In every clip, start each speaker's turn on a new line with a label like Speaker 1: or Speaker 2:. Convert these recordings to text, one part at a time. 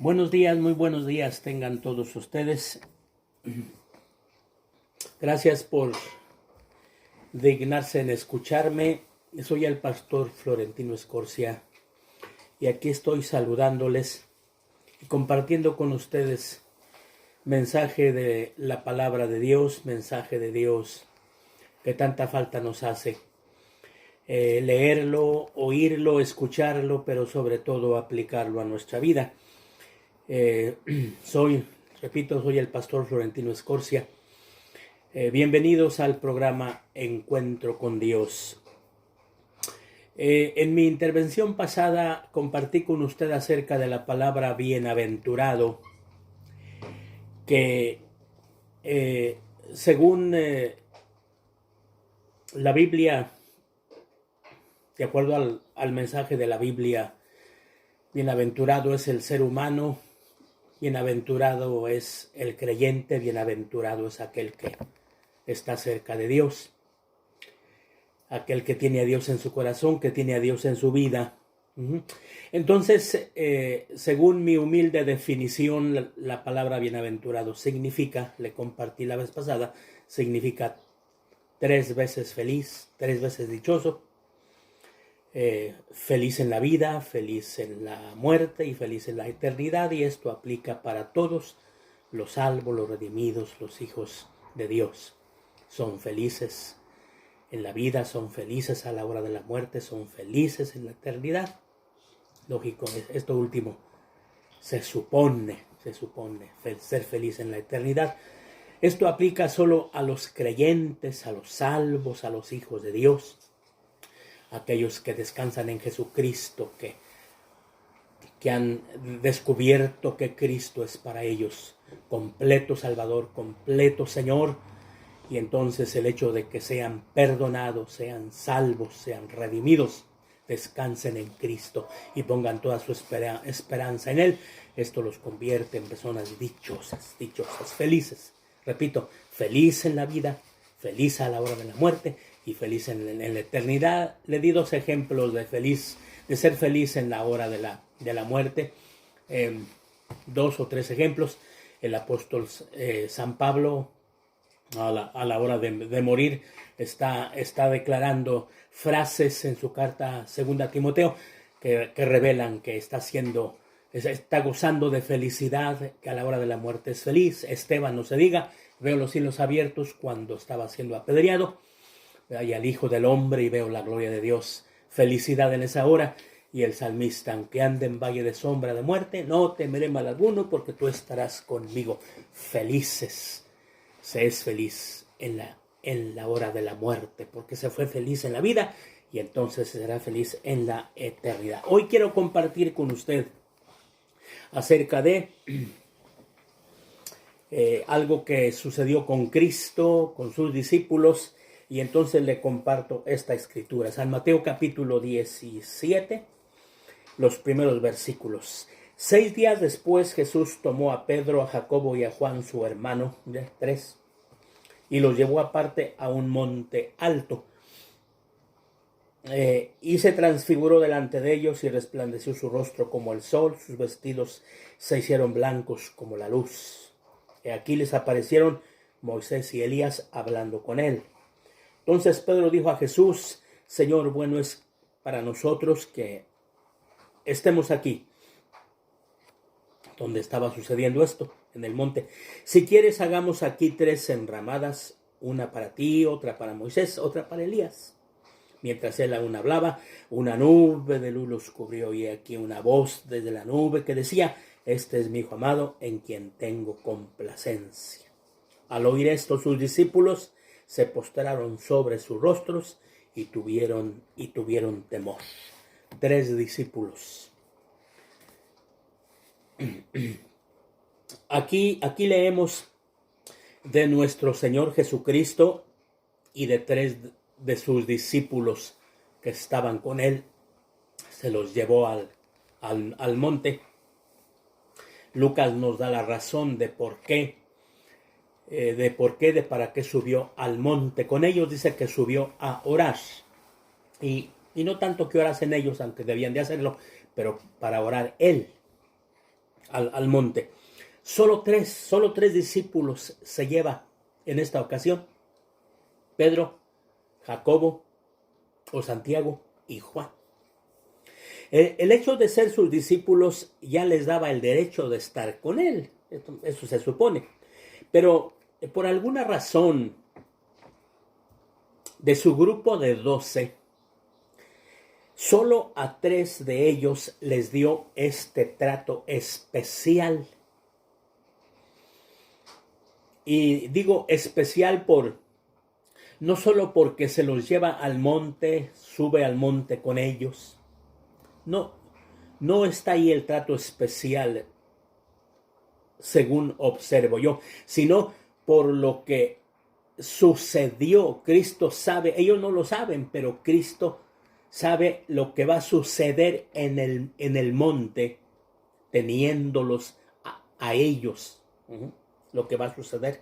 Speaker 1: Buenos días, muy buenos días tengan todos ustedes. Gracias por dignarse en escucharme. Soy el pastor Florentino Escorcia y aquí estoy saludándoles y compartiendo con ustedes mensaje de la palabra de Dios, mensaje de Dios que tanta falta nos hace. Leerlo, oírlo, escucharlo, pero sobre todo aplicarlo a nuestra vida. Soy el pastor Florentino Escorcia. Bienvenidos al programa Encuentro con Dios. En mi intervención pasada compartí con usted acerca de la palabra bienaventurado, que según la Biblia, de acuerdo al mensaje de la Biblia, bienaventurado es el ser humano, bienaventurado es el creyente, bienaventurado es aquel que está cerca de Dios, aquel que tiene a Dios en su corazón, que tiene a Dios en su vida. Entonces, según mi humilde definición, la palabra bienaventurado significa, le compartí la vez pasada, significa 3 veces feliz, 3 veces dichoso, feliz en la vida, feliz en la muerte y feliz en la eternidad, y esto aplica para todos los salvos, los redimidos, los hijos de Dios. Son felices en la vida, son felices a la hora de la muerte, son felices en la eternidad. Lógico, esto último se supone ser feliz en la eternidad. Esto aplica solo a los creyentes, a los salvos, a los hijos de Dios, aquellos que descansan en Jesucristo, que han descubierto que Cristo es para ellos completo Salvador, completo Señor, y entonces el hecho de que sean perdonados, sean salvos, sean redimidos, descansen en Cristo y pongan toda su esperanza en Él, esto los convierte en personas dichosas, felices. Repito, feliz en la vida, feliz a la hora de la muerte y feliz en la eternidad. Le di 2 ejemplos de ser feliz en la hora de la muerte. 2 o 3 ejemplos. El apóstol San Pablo, a la hora de morir, está declarando frases en su carta 2 Timoteo que revelan que está gozando de felicidad, que a la hora de la muerte es feliz. Esteban, no se diga, veo los cielos abiertos cuando estaba siendo apedreado, y al Hijo del Hombre y veo la gloria de Dios, felicidad en esa hora. Y el salmista, aunque ande en valle de sombra de muerte, no temeré mal alguno, porque tú estarás conmigo. Felices, se es feliz en la hora de la muerte, porque se fue feliz en la vida y entonces será feliz en la eternidad. Hoy quiero compartir con usted acerca de algo que sucedió con Cristo, con sus discípulos, y entonces le comparto esta escritura. San Mateo capítulo 17, los primeros versículos. 6 días después Jesús tomó a Pedro, a Jacobo y a Juan su hermano, 3, y los llevó aparte a un monte alto. Y se transfiguró delante de ellos y resplandeció su rostro como el sol, sus vestidos se hicieron blancos como la luz. Y aquí les aparecieron Moisés y Elías hablando con él. Entonces Pedro dijo a Jesús: Señor, bueno es para nosotros que estemos aquí, donde estaba sucediendo esto, en el monte. Si quieres, hagamos aquí 3 enramadas, una para ti, otra para Moisés, otra para Elías. Mientras él aún hablaba, una nube de luz los cubrió, y aquí una voz desde la nube que decía: Este es mi Hijo amado, en quien tengo complacencia. Al oír esto, sus discípulos se postraron sobre sus rostros y tuvieron temor. 3 discípulos. Aquí leemos de nuestro Señor Jesucristo y de 3 de sus discípulos que estaban con él. Se los llevó al monte. Lucas nos da la razón de para qué subió al monte con ellos. Dice que subió a orar. Y no tanto que orasen ellos, aunque debían de hacerlo, pero para orar él. al monte. Solo tres discípulos se lleva en esta ocasión: Pedro, Jacobo o Santiago y Juan. El hecho de ser sus discípulos ya les daba el derecho de estar con él, eso se supone. Pero por alguna razón, de su grupo de 12, solo a 3 de ellos les dio este trato especial. Y digo especial no solo porque se los lleva al monte, sube al monte con ellos. No está ahí el trato especial, según observo yo, sino por lo que sucedió. Cristo sabe, ellos no lo saben, pero Cristo sabe lo que va a suceder en el monte, teniéndolos a ellos, lo que va a suceder.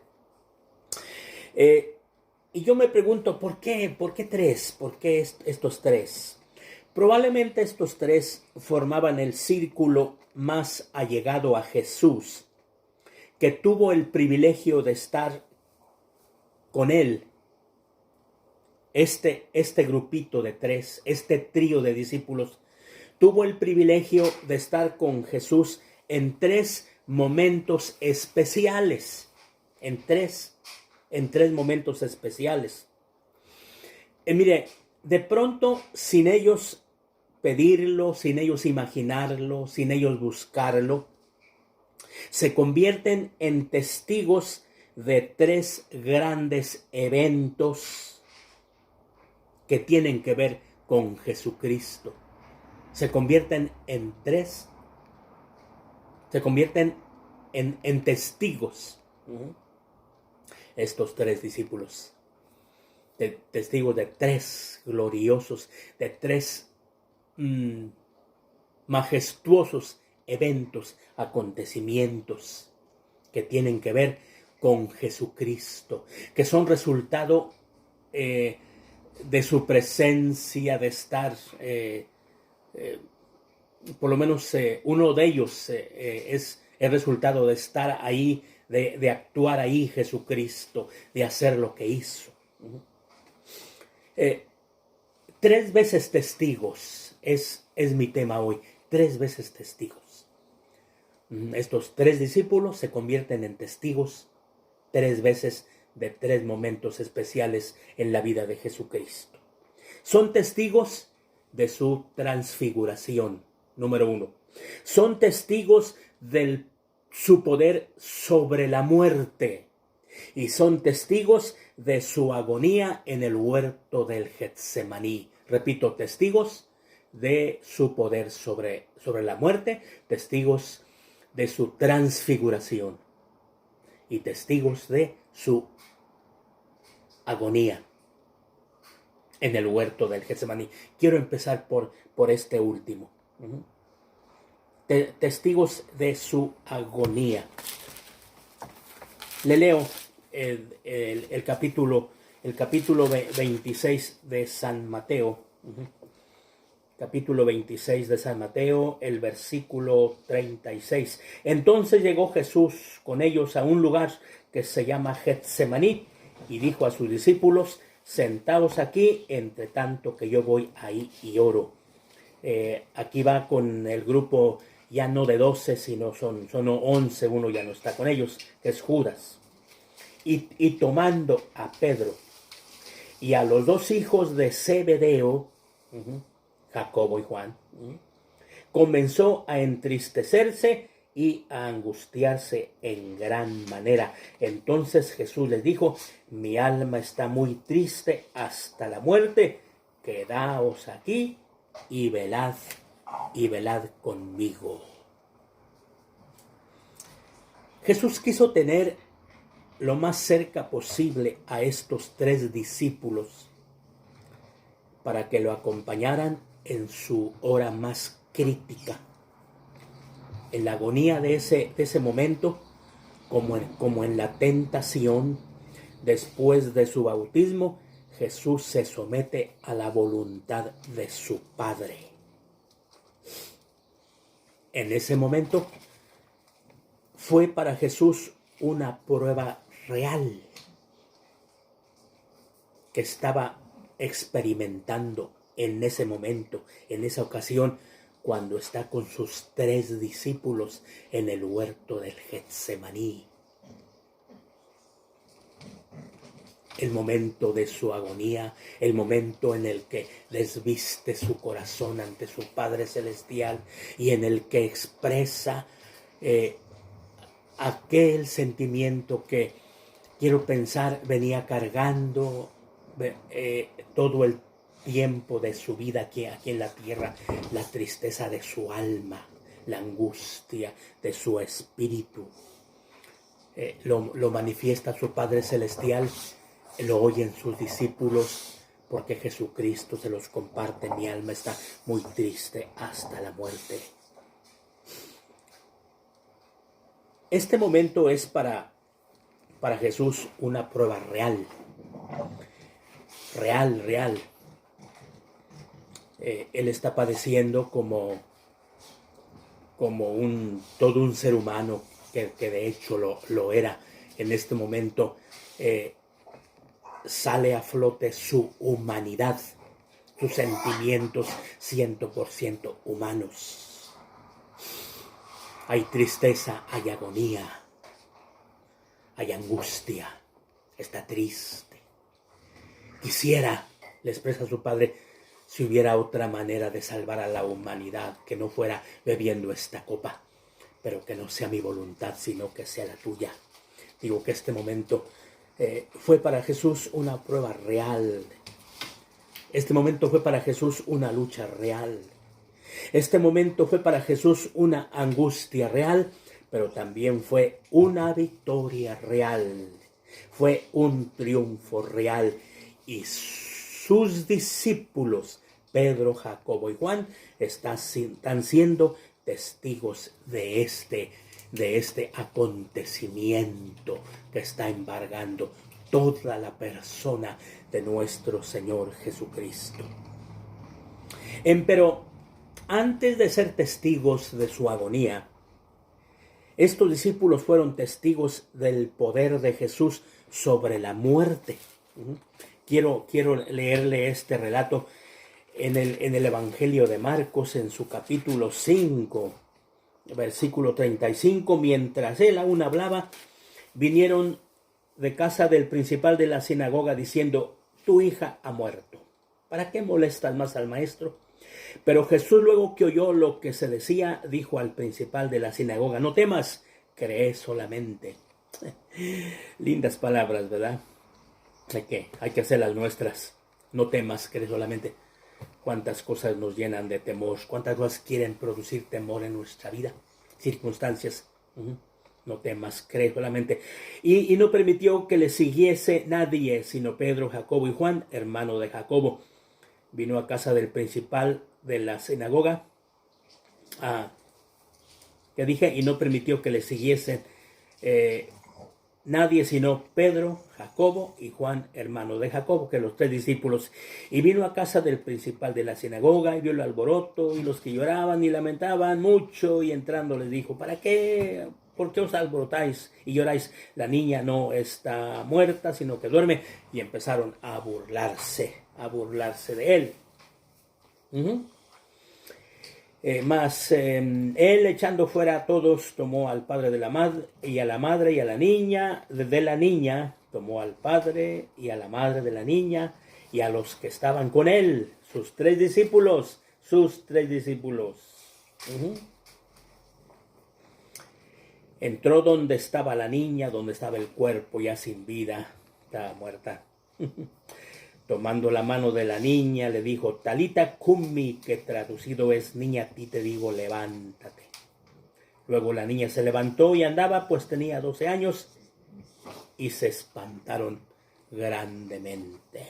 Speaker 1: Y yo me pregunto, ¿por qué 3? ¿Por qué estos 3? Probablemente estos 3 formaban el círculo más allegado a Jesús, que tuvo el privilegio de estar con él. Este grupito de 3, este trío de discípulos, tuvo el privilegio de estar con Jesús en 3 momentos especiales. En tres momentos especiales. Mire, de pronto, sin ellos pedirlo, sin ellos imaginarlo, sin ellos buscarlo, se convierten en testigos de 3 grandes eventos que tienen que ver con Jesucristo. Se convierten en testigos. Estos 3 discípulos, testigos de 3 gloriosos, de 3 majestuosos eventos, acontecimientos que tienen que ver con Jesucristo, que son resultado de su presencia, de estar, por lo menos uno de ellos es el resultado de estar ahí, de actuar ahí Jesucristo, de hacer lo que hizo. 3 veces testigos es mi tema hoy. 3 veces testigos. Estos 3 discípulos se convierten en testigos 3 veces de 3 momentos especiales en la vida de Jesucristo. Son testigos de su transfiguración, número 1. Son testigos de su poder sobre la muerte. Y son testigos de su agonía en el huerto del Getsemaní. Repito, testigos de su poder sobre la muerte, testigos de su transfiguración y testigos de su agonía en el huerto del Getsemaní. Quiero empezar por este último. Testigos de su agonía. Le leo el capítulo 26 de San Mateo. Capítulo 26 de San Mateo, el versículo 36. Entonces llegó Jesús con ellos a un lugar que se llama Getsemaní y dijo a sus discípulos: sentaos aquí, entre tanto que yo voy ahí y oro. Aquí va con el grupo ya no de 12, sino son 11, uno ya no está con ellos, que es Judas. Y tomando a Pedro y a los 2 hijos de Zebedeo, Jacobo y Juan, comenzó a entristecerse y a angustiarse en gran manera. Entonces Jesús les dijo: mi alma está muy triste hasta la muerte, quedaos aquí y velad conmigo. Jesús quiso tener lo más cerca posible a estos 3 discípulos para que lo acompañaran en su hora más crítica, en la agonía de ese momento, como en la tentación. Después de su bautismo, Jesús se somete a la voluntad de su Padre. En ese momento, fue para Jesús una prueba real que estaba experimentando en ese momento, en esa ocasión, cuando está con sus 3 discípulos en el huerto del Getsemaní. El momento de su agonía, el momento en el que desviste su corazón ante su Padre Celestial y en el que expresa aquel sentimiento que, quiero pensar, venía cargando todo el tiempo de su vida aquí en la tierra, la tristeza de su alma, la angustia de su espíritu. Lo manifiesta su Padre Celestial, lo oyen sus discípulos, porque Jesucristo se los comparte. Mi alma está muy triste hasta la muerte. Este momento es para Jesús una prueba real. Real. Él está padeciendo como todo un ser humano, que de hecho lo era. En este momento sale a flote su humanidad, sus sentimientos 100% humanos. Hay tristeza, hay agonía, hay angustia, está triste. Quisiera, le expresa su Padre, si hubiera otra manera de salvar a la humanidad, que no fuera bebiendo esta copa, pero que no sea mi voluntad, sino que sea la tuya. Digo que este momento fue para Jesús una prueba real. Este momento fue para Jesús una lucha real. Este momento fue para Jesús una angustia real, pero también fue una victoria real. Fue un triunfo real. Y sus discípulos, Pedro, Jacobo y Juan, están siendo testigos de este acontecimiento que está embargando toda la persona de nuestro Señor Jesucristo. Pero antes de ser testigos de su agonía, estos discípulos fueron testigos del poder de Jesús sobre la muerte. Quiero leerle este relato en el Evangelio de Marcos, en su capítulo 5, versículo 35. Mientras él aún hablaba, vinieron de casa del principal de la sinagoga diciendo: tu hija ha muerto. ¿Para qué molestas más al maestro? Pero Jesús, luego que oyó lo que se decía, dijo al principal de la sinagoga: no temas, cree solamente. Lindas palabras, ¿verdad? Hay que hacer las nuestras. No temas, cree solamente. Cuántas cosas nos llenan de temor, cuántas cosas quieren producir temor en nuestra vida, circunstancias. No temas, cree solamente. Y no permitió que le siguiese nadie, sino Pedro, Jacobo y Juan, hermano de Jacobo. Vino a casa del principal de la sinagoga, y no permitió que le siguiesen nadie sino Pedro, Jacobo y Juan, hermano de Jacobo, que los 3 discípulos. Y vino a casa del principal de la sinagoga y vio el alboroto y los que lloraban y lamentaban mucho, y entrando les dijo: ¿para qué? ¿Por qué os alborotáis y lloráis? La niña no está muerta, sino que duerme. Y empezaron a burlarse de él. Él, echando fuera a todos, tomó al padre de la madre y a la madre y a la niña de la niña, tomó al padre y a la madre de la niña y a los que estaban con él, sus 3 discípulos. Entró donde estaba la niña, donde estaba el cuerpo ya sin vida, estaba muerta. Tomando la mano de la niña, le dijo: Talita cumi, que traducido es: niña, a ti te digo, levántate. Luego la niña se levantó y andaba, pues tenía 12 años, y se espantaron grandemente.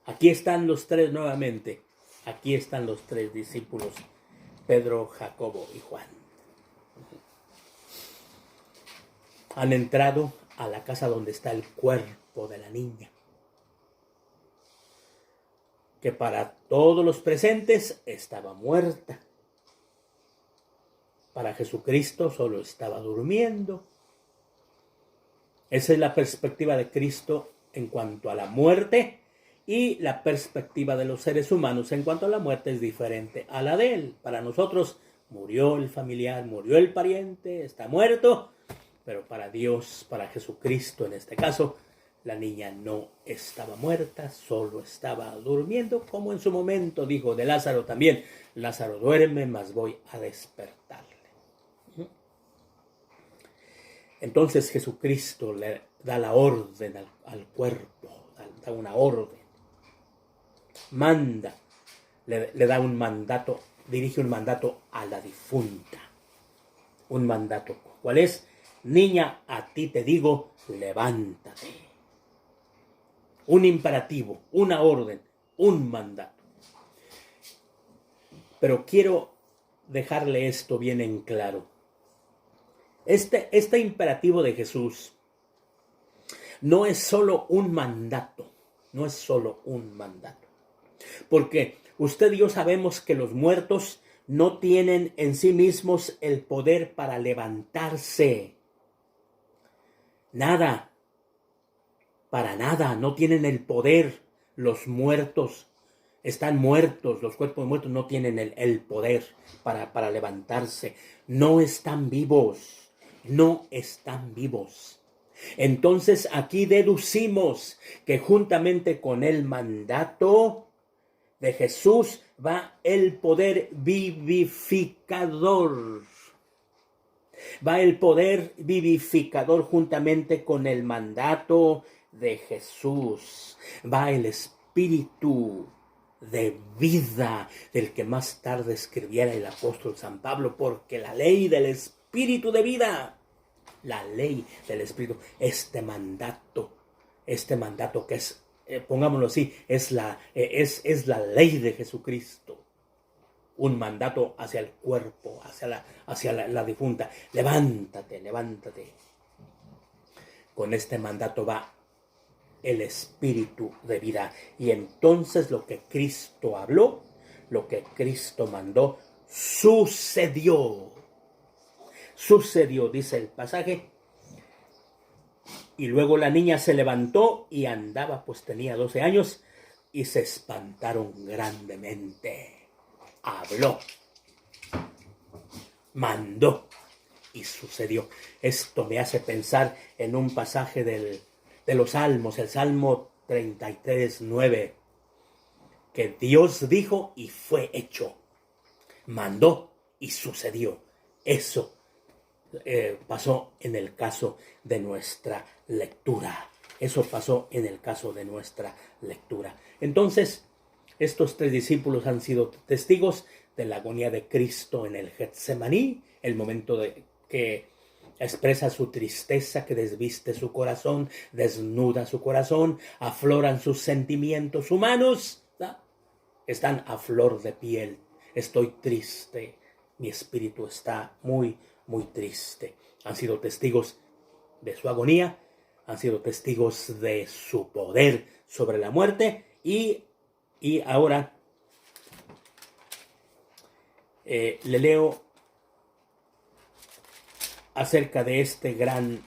Speaker 1: Aquí están los 3 nuevamente. Aquí están los 3 discípulos, Pedro, Jacobo y Juan. Han entrado a la casa donde está el cuerpo de la niña. que para todos los presentes estaba muerta. Para Jesucristo solo estaba durmiendo. Esa es la perspectiva de Cristo en cuanto a la muerte, y la perspectiva de los seres humanos en cuanto a la muerte es diferente a la de él. Para nosotros murió el familiar, murió el pariente, está muerto, pero para Dios, para Jesucristo en este caso, la niña no estaba muerta, solo estaba durmiendo, como en su momento dijo de Lázaro también: Lázaro duerme, mas voy a despertarle. Entonces Jesucristo le da la orden al cuerpo, da una orden. Manda, le da un mandato, dirige un mandato a la difunta. Un mandato. ¿Cuál es? Niña, a ti te digo, levántate. Un imperativo, una orden, un mandato. Pero quiero dejarle esto bien en claro. Este imperativo de Jesús no es solo un mandato, no es solo un mandato. Porque usted y yo sabemos que los muertos no tienen en sí mismos el poder para levantarse. Nada, para nada, no tienen el poder. Los muertos están muertos, los cuerpos muertos no tienen el poder para levantarse. No están vivos, no están vivos. Entonces aquí deducimos que juntamente con el mandato de Jesús va el poder vivificador. Va el poder vivificador juntamente con el mandato de Jesús. Va el espíritu de vida del que más tarde escribiera el apóstol San Pablo, porque la ley del espíritu de vida, la ley del espíritu, este mandato que es, pongámoslo así, es la ley de Jesucristo. Un mandato hacia el cuerpo, hacia la difunta. Levántate, levántate. Con este mandato va el espíritu de vida. Y entonces lo que Cristo habló, lo que Cristo mandó, sucedió. Sucedió, dice el pasaje. Y luego la niña se levantó y andaba, pues tenía 12 años, y se espantaron grandemente. Habló, mandó y sucedió. Esto me hace pensar en un pasaje de los Salmos, el Salmo 33, 9, que Dios dijo y fue hecho. Mandó y sucedió. Eso pasó en el caso de nuestra lectura. Eso pasó en el caso de nuestra lectura. Entonces, estos 3 discípulos han sido testigos de la agonía de Cristo en el Getsemaní, el momento que expresa su tristeza, que desviste su corazón, desnuda su corazón, afloran sus sentimientos humanos, ¿no? Están a flor de piel. Estoy triste, mi espíritu está muy, muy triste. Han sido testigos de su agonía, han sido testigos de su poder sobre la muerte, y ahora le leo acerca de este gran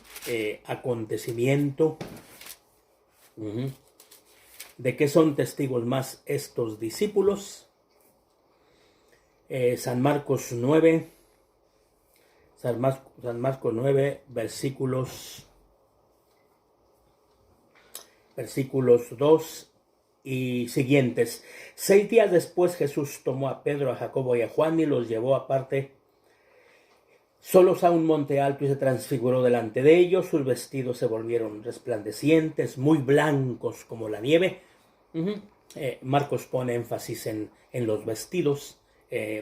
Speaker 1: acontecimiento. ¿De qué son testigos más estos discípulos? San Marcos 9, versículos 2 y siguientes. 6 días después Jesús tomó a Pedro, a Jacobo y a Juan y los llevó aparte solos a un monte alto y se transfiguró delante de ellos. Sus vestidos se volvieron resplandecientes, muy blancos como la nieve. Marcos pone énfasis en los vestidos.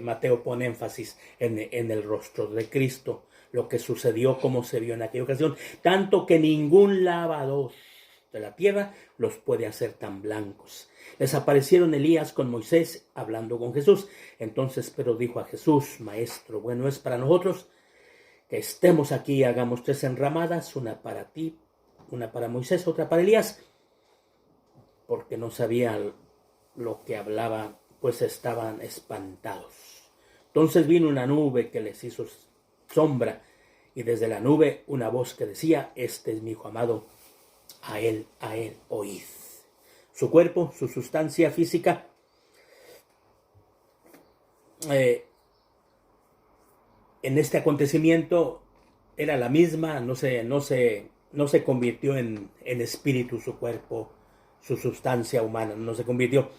Speaker 1: Mateo pone énfasis en el rostro de Cristo, lo que sucedió, como se vio en aquella ocasión, tanto que ningún lavador de la tierra los puede hacer tan blancos. Les aparecieron Elías con Moisés hablando con Jesús. Entonces Pedro dijo a Jesús: Maestro, bueno es para nosotros que estemos aquí y hagamos 3 enramadas, una para ti, una para Moisés, otra para Elías, porque no sabía lo que hablaba, pues estaban espantados. Entonces vino una nube que les hizo sombra, y desde la nube una voz que decía: este es mi hijo amado, a él oíd. Su cuerpo, su sustancia física, en este acontecimiento era la misma, no se convirtió en espíritu su cuerpo, su sustancia humana, no se convirtió.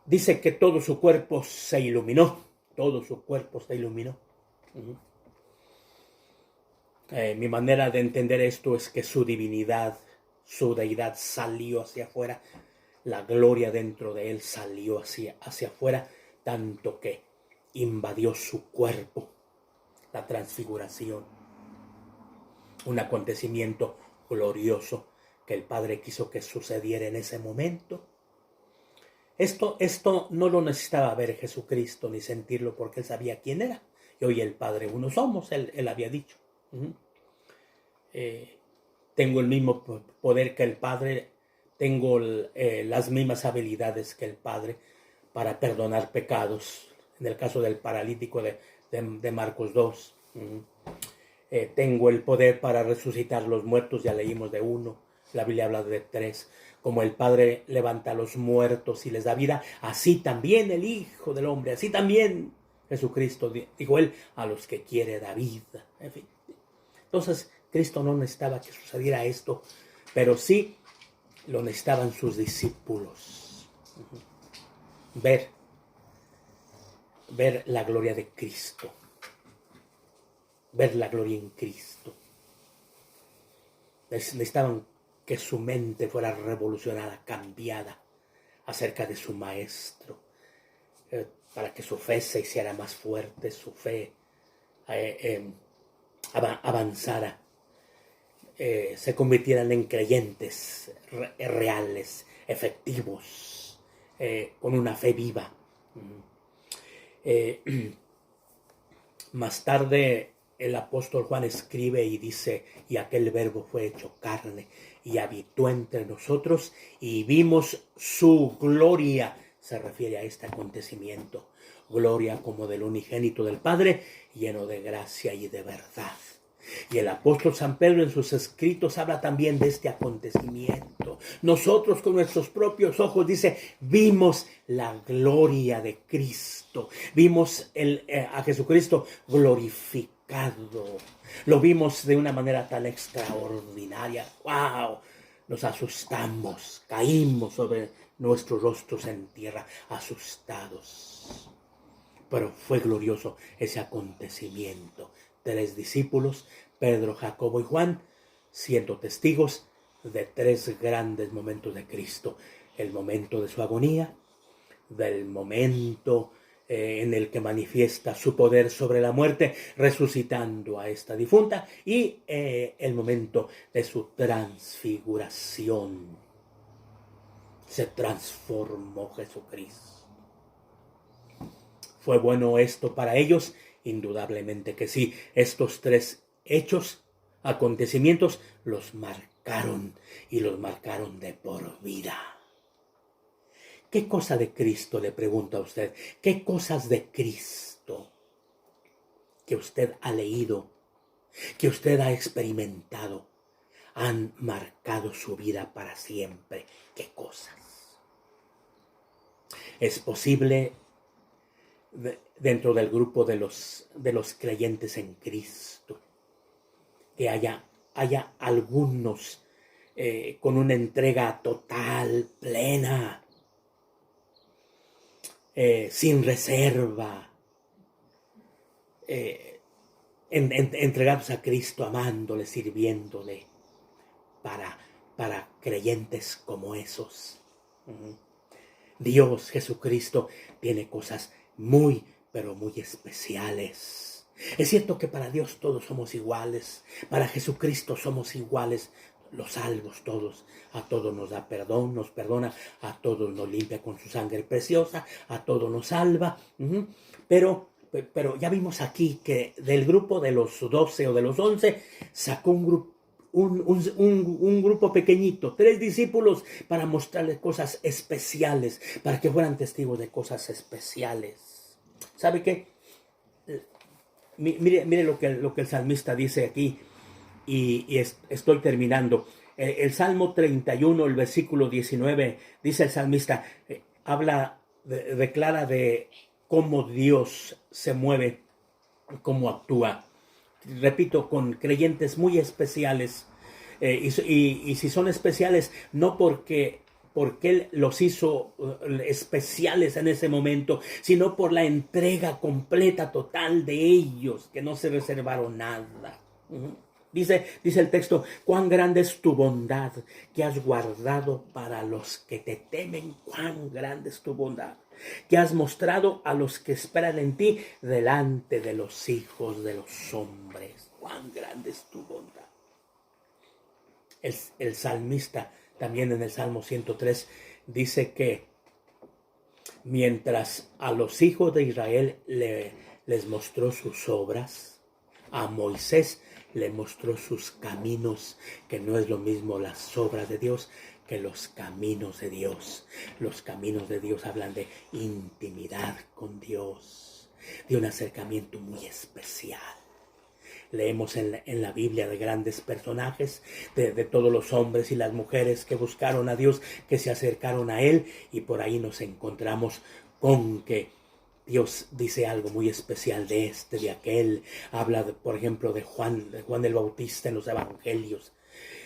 Speaker 1: Dice que todo su cuerpo se iluminó, todo su cuerpo se iluminó. Mi manera de entender esto es que su divinidad, su deidad salió hacia afuera, la gloria dentro de él salió hacia afuera, tanto que invadió su cuerpo, la transfiguración, un acontecimiento glorioso que el Padre quiso que sucediera en ese momento. Esto no lo necesitaba ver Jesucristo ni sentirlo, porque él sabía quién era. Yo y el Padre uno somos, él había dicho. Tengo el mismo poder que el Padre, tengo las mismas habilidades que el Padre para perdonar pecados. En el caso del paralítico de Marcos 2. Tengo el poder para resucitar los muertos, ya leímos de 1, la Biblia habla de 3. Como el Padre levanta a los muertos y les da vida, así también el Hijo del Hombre, así también Jesucristo, dijo él, a los que quiere da vida. En fin. Entonces, Cristo no necesitaba que sucediera esto, pero sí lo necesitaban sus discípulos. Ver la gloria de Cristo. Ver la gloria en Cristo. Necesitaban que su mente fuera revolucionada, cambiada acerca de su Maestro, para que su fe se hiciera más fuerte, su fe avanzara, se convirtieran en creyentes reales, efectivos, con una fe viva. Más tarde el apóstol Juan escribe y dice: y aquel verbo fue hecho carne y habitó entre nosotros y vimos su gloria. Se refiere a este acontecimiento, gloria como del unigénito del Padre, lleno de gracia y de verdad. Y el apóstol San Pedro en sus escritos habla también de este acontecimiento. Nosotros con nuestros propios ojos, dice, vimos la gloria de Cristo. Vimos a Jesucristo glorificado. Lo vimos de una manera tan extraordinaria. ¡Wow! Nos asustamos, caímos sobre nuestros rostros en tierra, asustados. Pero fue glorioso ese acontecimiento. 3 discípulos, Pedro, Jacobo y Juan, siendo testigos de 3 grandes momentos de Cristo. El momento de su agonía, del momento en el que manifiesta su poder sobre la muerte, resucitando a esta difunta, y el momento de su transfiguración. Se transformó Jesucristo. ¿Fue bueno esto para ellos? Indudablemente que sí. Estos 3 hechos, acontecimientos, los marcaron, y los marcaron de por vida. ¿Qué cosa de Cristo, le pregunto a usted? ¿Qué cosas de Cristo que usted ha leído, que usted ha experimentado, han marcado su vida para siempre? ¿Qué cosas? Es posible, dentro del grupo de los creyentes en Cristo, que haya algunos con una entrega total, plena, sin reserva, entregados a Cristo, amándole, sirviéndole, para creyentes como esos. Dios, Jesucristo, tiene cosas muy, pero muy especiales. Es cierto que para Dios todos somos iguales, para Jesucristo somos iguales, los salvos todos. A todos nos da perdón, nos perdona, a todos nos limpia con su sangre preciosa, a todos nos salva. Pero ya vimos aquí que del grupo de los 12 o de los 11 sacó un un grupo pequeñito, 3 discípulos, para mostrarles cosas especiales, para que fueran testigos de cosas especiales. ¿Sabe qué? Mire lo que el salmista dice aquí, estoy terminando. El Salmo 31, el versículo 19, dice el salmista, declara de cómo Dios se mueve, cómo actúa. Repito, con creyentes muy especiales. Y si son especiales, no porque Él los hizo especiales en ese momento, sino por la entrega completa, total de ellos, que no se reservaron nada. Dice el texto, cuán grande es tu bondad que has guardado para los que te temen. Cuán grande es tu bondad que has mostrado a los que esperan en ti delante de los hijos de los hombres. Cuán grande es tu bondad. El salmista también en el Salmo 103 dice que mientras a los hijos de Israel les mostró sus obras, a Moisés le mostró sus caminos, que no es lo mismo las obras de Dios que los caminos de Dios. Los caminos de Dios hablan de intimidad con Dios, de un acercamiento muy especial. Leemos en la Biblia de grandes personajes, de todos los hombres y las mujeres que buscaron a Dios, que se acercaron a Él, y por ahí nos encontramos con que Dios dice algo muy especial de este, de aquel. Habla, por ejemplo, de Juan el Bautista en los evangelios.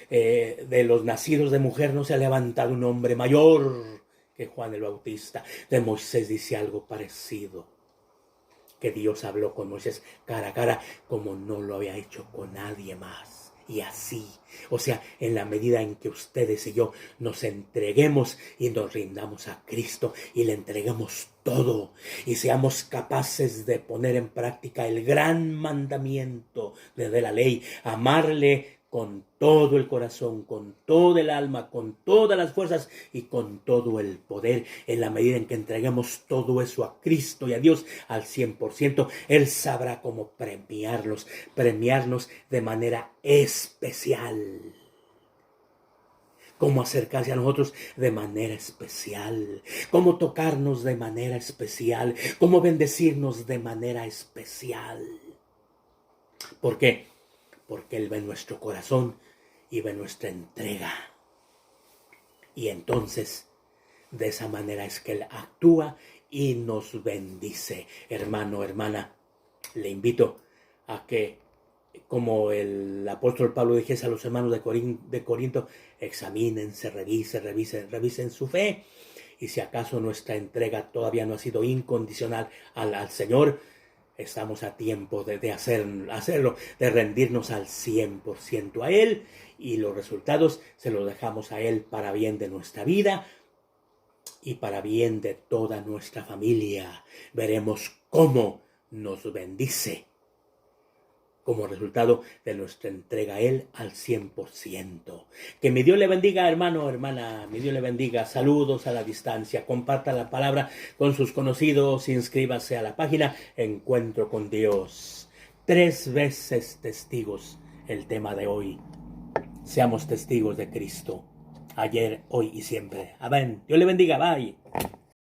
Speaker 1: De los nacidos de mujer no se ha levantado un hombre mayor que Juan el Bautista. De Moisés dice algo parecido, que Dios habló con Moisés cara a cara como no lo había hecho con nadie más. Y así, o sea, en la medida en que ustedes y yo nos entreguemos y nos rindamos a Cristo y le entreguemos todo y seamos capaces de poner en práctica el gran mandamiento de la ley, amarle con todo el corazón, con todo el alma, con todas las fuerzas y con todo el poder. En la medida en que entreguemos todo eso a Cristo y a Dios al 100%, Él sabrá cómo premiarnos de manera especial. Cómo acercarse a nosotros de manera especial, cómo tocarnos de manera especial, cómo bendecirnos de manera especial. ¿Por qué? Porque Él ve nuestro corazón y ve nuestra entrega. Y entonces, de esa manera es que Él actúa y nos bendice. Hermano, hermana, le invito a que, como el apóstol Pablo dijese a los hermanos de Corinto, examínense, revisen su fe. Y si acaso nuestra entrega todavía no ha sido incondicional al Señor, estamos a tiempo de hacerlo, de rendirnos al 100% a Él, y los resultados se los dejamos a Él para bien de nuestra vida y para bien de toda nuestra familia. Veremos cómo nos bendice como resultado de nuestra entrega a Él al 100%. Que mi Dios le bendiga, hermano, hermana, mi Dios le bendiga. Saludos a la distancia. Comparta la palabra con sus conocidos. Inscríbase a la página Encuentro con Dios. 3 veces testigos, el tema de hoy. Seamos testigos de Cristo, ayer, hoy y siempre. Amén. Dios le bendiga. Bye.